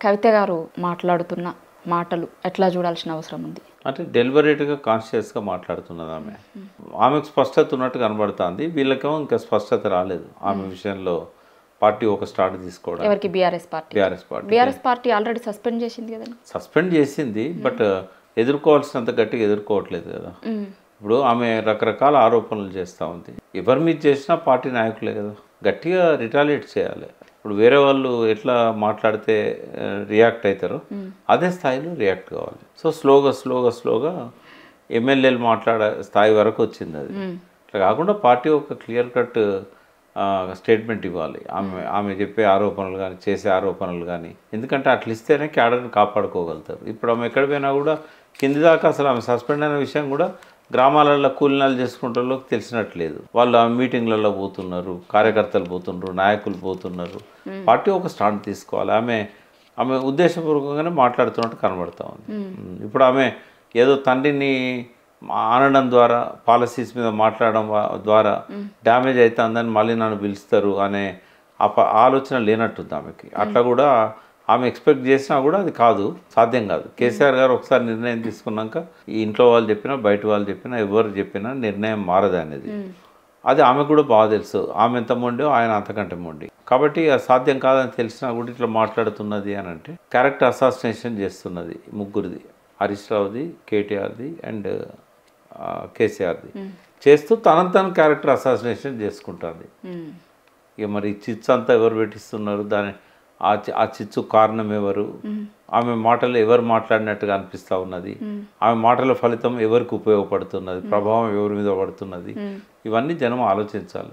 కవిత గారు మాట్లాడుతున్న మాటలు ఎట్లా చూడాల్సిన అవసరం ఉంది? అంటే డెలిబరేట్గా కాన్షియస్గా మాట్లాడుతున్నది ఆమె. ఆమెకు స్పష్టత ఉన్నట్టు కనబడుతుంది. వీళ్ళకేమో ఇంకా స్పష్టత రాలేదు ఆమె విషయంలో. పార్టీ ఒక స్టార్ట్ తీసుకోవడం. ఎవరికి? BRS party. BRS party already suspend చేసింది కదా. సస్పెండ్ చేసింది, బట్ ఎదుర్కోవాల్సినంత గట్టిగా ఎదుర్కోవట్లేదు కదా. ఇప్పుడు ఆమె రకరకాల ఆరోపణలు చేస్తూ ఉంది. ఎవరి మీద చేసినా పార్టీ నాయకులే కదా, గట్టిగా రిటాలియేట్ చేయాలి. ఇప్పుడు వేరే వాళ్ళు ఎట్లా మాట్లాడితే రియాక్ట్ అవుతారో అదే స్థాయిలో రియాక్ట్ కావాలి. సో స్లోగా ఎమ్మెల్యేలు మాట్లాడే స్థాయి వరకు వచ్చింది అది. ఇట్లా కాకుండా పార్టీ ఒక క్లియర్ కట్ స్టేట్మెంట్ ఇవ్వాలి. ఆమె చెప్పే ఆరోపణలు కానీ చేసే ఆరోపణలు కానీ. ఎందుకంటే అట్లా ఇస్తేనే క్యాడర్ని కాపాడుకోగలుగుతారు. ఇప్పుడు ఆమె ఎక్కడ పోయినా కూడా కింది దాకా అసలు ఆమె సస్పెండ్ అయిన విషయం కూడా గ్రామాలలో కూలినాలు చేసుకుంటారో తెలిసినట్లేదు. వాళ్ళు ఆ మీటింగ్లలో పోతున్నారు, కార్యకర్తలు పోతున్నారు, నాయకులు పోతున్నారు. పార్టీ ఒక స్టాండ్ తీసుకోవాలి. ఆమె ఉద్దేశపూర్వకంగానే మాట్లాడుతున్నట్టు కనబడతా ఉంది. ఇప్పుడు ఆమె ఏదో తండ్రిని అనడం ద్వారా, పాలసీస్ మీద మాట్లాడడం ద్వారా డ్యామేజ్ అవుతుందని మళ్ళీ నన్ను పిలుస్తారు అనే ఆలోచన లేనట్టుంది ఆమెకి. అట్లా కూడా ఆమె ఎక్స్పెక్ట్ చేసినా కూడా అది కాదు, సాధ్యం కాదు. కేసీఆర్ గారు ఒకసారి నిర్ణయం తీసుకున్నాక ఈ ఇంట్లో వాళ్ళు చెప్పినా బయట వాళ్ళు చెప్పినా ఎవరు చెప్పినా నిర్ణయం మారదు అనేది. అది ఆమెకు కూడా బాగా తెలుసు. ఆమె ఎంత మొండో ఆయన అంతకంటే మొండి. కాబట్టి అది సాధ్యం కాదని తెలిసినా కూడా ఇట్లా మాట్లాడుతున్నది అని అంటే క్యారెక్టర్ అసాసినేషన్ చేస్తున్నది. ముగ్గురిది, హరీష్ రావుది, కేటీఆర్ది అండ్ కేసీఆర్ది చేస్తూ తను క్యారెక్టర్ అసాసినేషన్ చేసుకుంటుంది. ఇక మరి చిచ్చు అంతా ఎవరు పెట్టిస్తున్నారు, ఆ చిచ్చు కారణం ఎవరు, ఆమె మాటలు ఎవరు మాట్లాడినట్టుగా అనిపిస్తూ ఉన్నది, ఆమె మాటల ఫలితం ఎవరికి ఉపయోగపడుతున్నది, ప్రభావం ఎవరి మీద పడుతున్నది, ఇవన్నీ జనం ఆలోచించాలి.